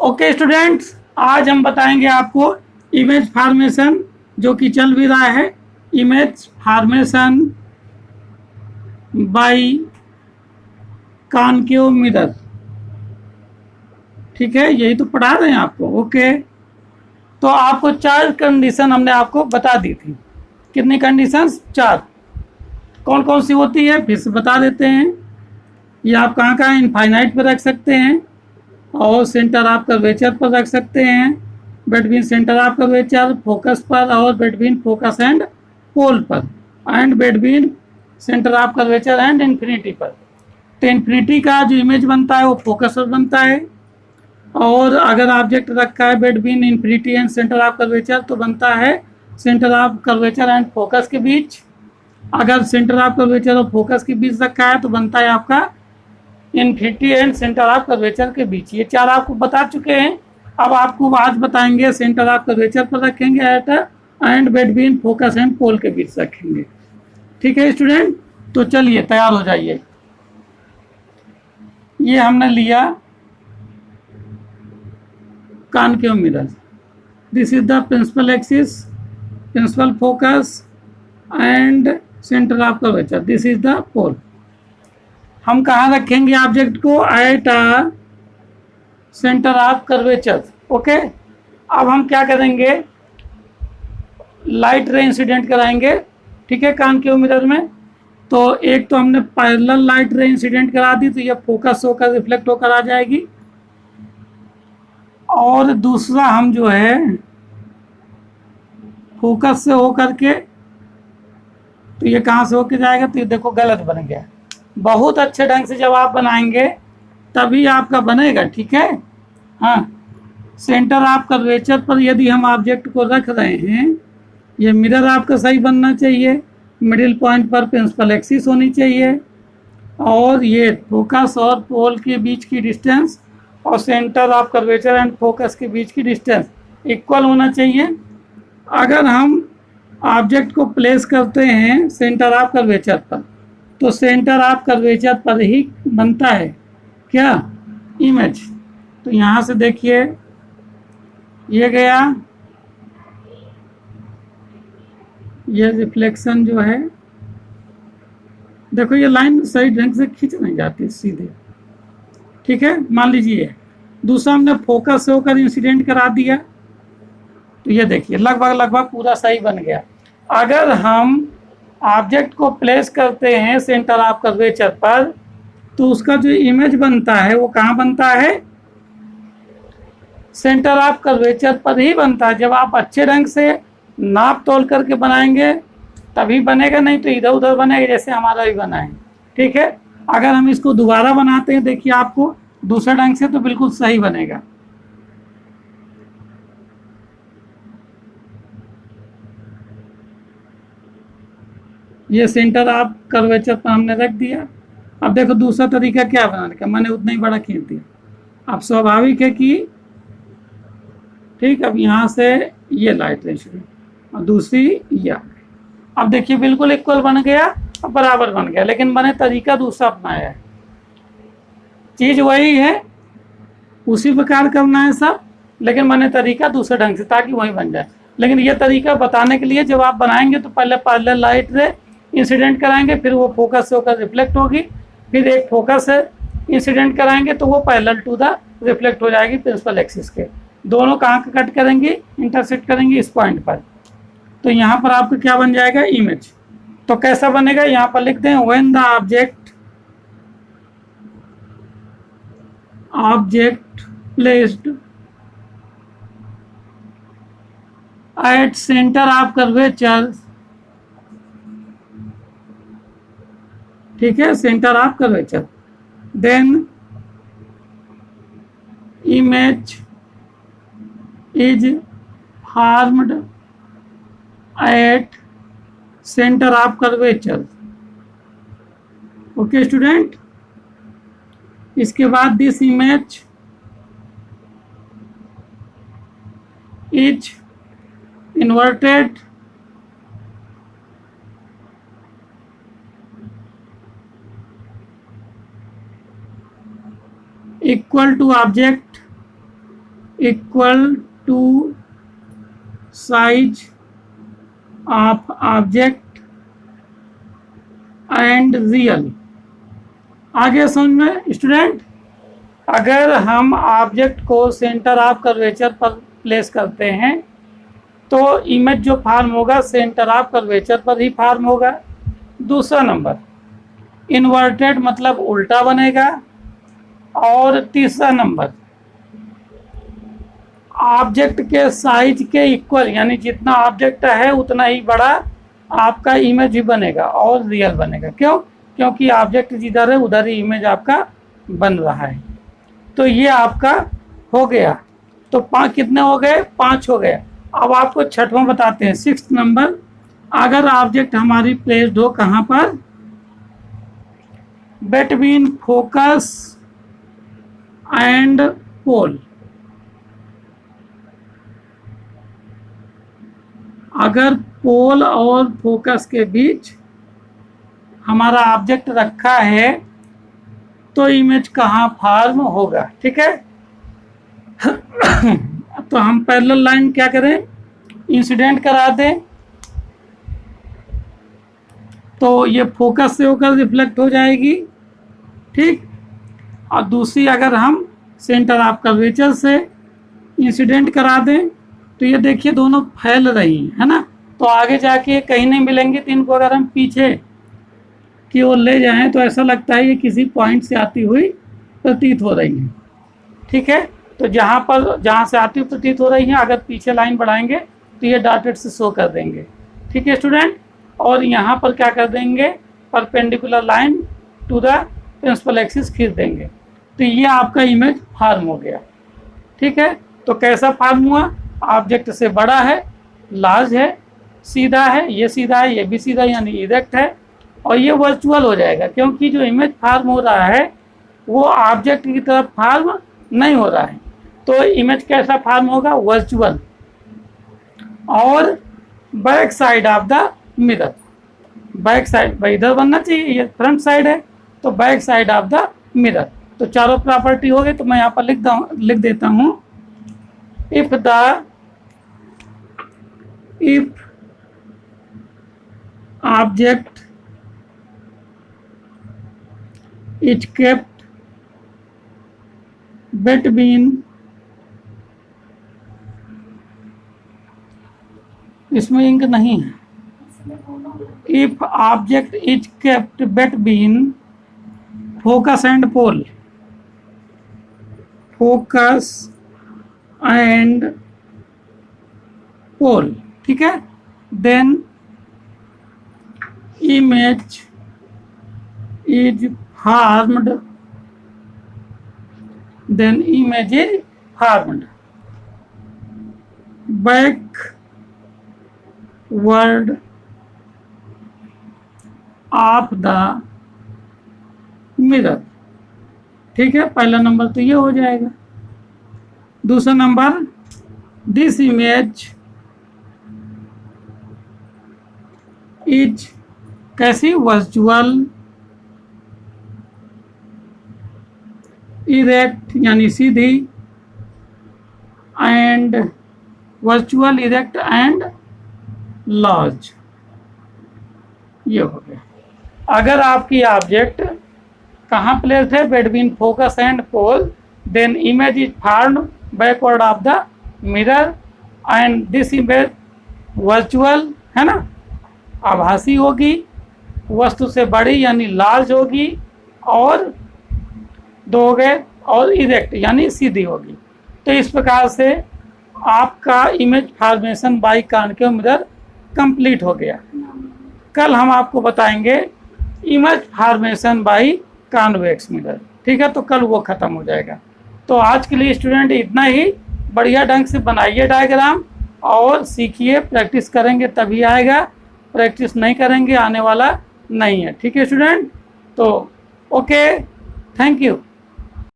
Okay students, आज हम बताएंगे आपको इमेज फॉर्मेशन जो कि चल भी रहा है। Image formation by concave mirror. ठीक है, यही तो पढ़ा रहे हैं आपको। ओके, तो आपको 4 कंडीशन हमने आपको बता दी थी। कितनी कंडीशंस? 4। कौन कौन सी होती है फिर से बता देते हैं। ये आप कहाँ कहाँ इनफाइनाइट पर रख सकते हैं और सेंटर ऑफ कर्वेचर पर रख सकते हैं, between centre of curvature, focus पर और बिटवीन फोकस एंड पोल पर, and between centre of curvature and infinity पर। तो इन्फिनिटी का जो इमेज बनता है वो फोकस पर बनता है, और अगर ऑब्जेक्ट रखा है between infinity and centre of curvature तो बनता है centre of curvature and focus के बीच। अगर सेंटर ऑफ कर्वेचर और फोकस के बीच रखा है तो बनता है आपका infinity and centre of curvature के बीच। ये 4 आपको बता चुके हैं। अब आपको आज बताएंगे सेंटर ऑफ कर्वेचर पर रखेंगे at and between focus and pole के बीच रखेंगे। ठीक है स्टूडेंट, तो चलिए तैयार हो जाइए। ये हमने लिया concave mirror. This is the principal axis, principal focus and centre of curvature. This is the pole. हम कहाँ रखेंगे ऑब्जेक्ट को? At centre of curvature. Okay, अब हम क्या करेंगे? लाइट रे इंसिडेंट कराएंगे। ठीक है, कॉनकेव मिरर में तो एक तो हमने पैरेलल लाइट रे इंसिडेंट करा दी, तो ये फोकस होकर रिफ्लेक्ट होकर आ जाएगी। और दूसरा हम जो है फोकस से होकर के, तो ये कहाँ से होकर जाएगा? तो ये देखो गलत बन गया। बहुत अच्छे ढंग से जब आप बनाएंगे तभी आपका बनेगा। ठीक है, हाँ। सेंटर ऑफ कर्वेचर पर यदि हम ऑब्जेक्ट को रख रहे हैं, ये मिरर आपका सही बनना चाहिए। मिडिल पॉइंट पर प्रिंसिपल एक्सिस होनी चाहिए, और ये फोकस और पोल के बीच की डिस्टेंस और centre of curvature and focus के बीच की डिस्टेंस इक्वल होना चाहिए। अगर हम ऑब्जेक्ट को प्लेस करते हैं सेंटर ऑफ कर्वेचर पर, तो सेंटर ऑफ कर्वेचर पर ही बनता है क्या? इमेज। तो यहाँ से देखिए ये गया, ये रिफ्लेक्शन जो है, देखो ये लाइन सही ढंग से खींच नहीं जाती सीधे। ठीक है, मान लीजिए दूसरा हमने फोकस से होकर इंसिडेंट करा दिया, तो ये देखिए लगभग पूरा सही बन गया। अगर हम ऑब्जेक्ट को प्लेस करते हैं सेंटर ऑफ कर्वेचर पर, तो उसका जो इमेज बनता है वो कहाँ बनता है? सेंटर ऑफ कर्वेचर पर ही बनता है। जब आप अच्छे ढंग से नाप तोल करके बनाएंगे तभी बनेगा, नहीं तो इधर उधर बनेगा जैसे हमारा भी बना है। ठीक है, अगर हम इसको दोबारा बनाते हैं, देखिए आपको दूसरे ढंग से तो बिल्कुल सही बनेगा। ये सेंटर ऑफ कर्वेचर पर हमने रख दिया। अब देखो दूसरा तरीका क्या बनाने का, मैंने उतना ही बड़ा खींच दिया। अब स्वाभाविक है कि ठीक, अब यहाँ से ये लाइट रेंज और दूसरी ये। अब देखिए बिल्कुल इक्वल बन गया, अब बराबर बन गया, लेकिन मैंने तरीका दूसरा अपनाया है। चीज वही है, उसी प्रकार करना है सब, लेकिन मैंने तरीका दूसरे ढंग से, ताकि वही बन जाए। लेकिन ये तरीका बताने के लिए जब आप बनाएंगे तो पहले पैरेलल लाइट रे इंसिडेंट कराएंगे, फिर वो फोकस से होकर रिफ्लेक्ट होगी, फिर एक फोकस से इंसिडेंट कराएंगे तो वो पैरेलल टू द रिफ्लेक्ट हो जाएगी प्रिंसिपल एक्सिस के। दोनों कहाँ का कट करेंगी? इंटरसेक्ट करेंगी इस पॉइंट पर। तो यहाँ पर आपका क्या बन जाएगा? इमेज। तो कैसा बनेगा? यहाँ पर लिख दें, when the object placed at centre of curvature, ठीक है, centre of curvature, then image is formed at centre of curvature. Okay student, इसके बाद this image is inverted equal to object equal to size of object and real. आगे समझ में student, अगर हम object को सेंटर ऑफ कर्वेचर पर place करते हैं तो इमेज जो फॉर्म होगा सेंटर ऑफ कर्वेचर पर ही फॉर्म होगा। दूसरा नंबर, इन्वर्टेड मतलब उल्टा बनेगा। और तीसरा नंबर, ऑब्जेक्ट के साइज के इक्वल, यानी जितना ऑब्जेक्ट है उतना ही बड़ा आपका इमेज भी बनेगा और रियल बनेगा। क्यों? क्योंकि ऑब्जेक्ट जिधर है उधर ही इमेज आपका बन रहा है। तो ये आपका हो गया। तो कितने हो गए? 5 हो गए। अब आपको छठवां बताते हैं, 6th नंबर। अगर ऑब्जेक्ट हमारी प्लेस्ड हो कहाँ पर? बिटवीन फोकस एंड पोल। अगर पोल और फोकस के बीच हमारा ऑब्जेक्ट रखा है तो इमेज कहाँ फॉर्म होगा? ठीक है। तो हम पैरेलल लाइन क्या करें? इंसिडेंट करा दें तो ये फोकस से होकर रिफ्लेक्ट हो जाएगी। ठीक। और दूसरी अगर हम सेंटर ऑफ कर्वेचर से इंसिडेंट करा दें तो ये देखिए दोनों फैल रही हैं, है ना। तो आगे जाके कहीं नहीं मिलेंगे। तो इनको अगर हम पीछे की ओर ले जाएं तो ऐसा लगता है ये किसी पॉइंट से आती हुई प्रतीत हो रही है। ठीक है। तो जहाँ से आती हुई प्रतीत हो रही है, अगर पीछे लाइन बढ़ाएंगे तो ये डॉटेड से शो कर देंगे। ठीक है स्टूडेंट। और यहाँ पर क्या कर देंगे? Perpendicular line to the principal axis खींच देंगे। तो ये आपका इमेज फॉर्म हो गया। ठीक है। तो कैसा फॉर्म हुआ? ऑब्जेक्ट से बड़ा है, लार्ज है, सीधा है, ये सीधा है, ये भी सीधा यानी इरेक्ट है। और ये वर्चुअल हो जाएगा क्योंकि जो इमेज फॉर्म हो रहा है वो ऑब्जेक्ट की तरफ फॉर्म नहीं हो रहा है। तो इमेज कैसा फॉर्म होगा? वर्चुअल। और back side of the mirror, back side भाई इधर बनना चाहिए, ये फ्रंट साइड है तो back side of the mirror. तो चारों प्रॉपर्टी हो गई। तो मैं यहाँ पर लिख देता हूँ, if object is kept between, इसमें इंक नहीं है, if object is kept between focus and pole, focus and pole, ठीक है, then image is formed, backward of the mirror। ठीक है। पहला नंबर तो ये हो जाएगा। दूसरा नंबर, दिस इमेज इज कैसी? वर्चुअल इरेक्ट यानी सीधी, and virtual erect and large. ये हो गया। अगर आपकी ऑब्जेक्ट कहाँ प्लेस है? Between focus and pole, then image is formed backward of the mirror and this image virtual, है ना, आभासी होगी, वस्तु से बड़ी यानी लार्ज होगी, और दो हो गए, और इरेक्ट यानी सीधी होगी। तो इस प्रकार से आपका image formation by concave mirror complete हो गया। कल हम आपको बताएंगे image formation by convex mirror. ठीक है। तो कल वो ख़त्म हो जाएगा। तो आज के लिए स्टूडेंट इतना ही। बढ़िया ढंग से बनाइए डायग्राम और सीखिए। प्रैक्टिस करेंगे तभी आएगा, प्रैक्टिस नहीं करेंगे आने वाला नहीं है। ठीक है स्टूडेंट। तो ओके, थैंक यू।